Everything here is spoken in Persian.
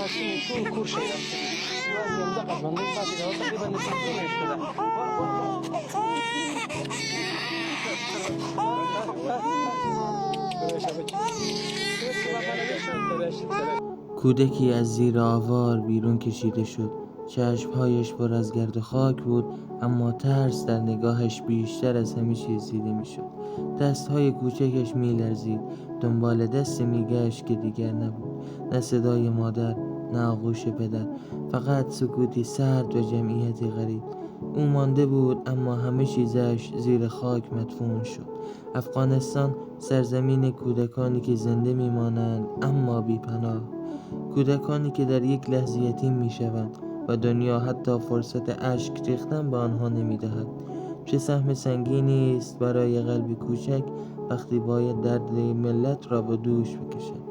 تو کور شیرم شدی از یمده قدمانده فاتی دا واسه دیبن نسیم کنش کده کودکی از زیر آوار بیرون کشیده شد. چشمهایش پر از گرد و خاک بود، اما ترس در نگاهش بیشتر از همه چیز دیده میشد. دستهای کوچکش میلرزید، دنبال دست میگشت که دیگر نبود. نه صدای مادر، نه آغوش پدر، فقط سکوتی سرد و جمعیتی غریب. او مانده بود، اما همه چیزش زیر خاک مدفون شد. افغانستان سرزمین کودکانی که زنده میمانند اما بی‌پناه، کودکانی که در یک لحظه یتیم میشوند و دنیا حتی فرصت اشک ریختن به آنها نمیدهد. چه سهم سنگینی است برای قلبی کوچک وقتی باید درد ملت را به دوش بکشد.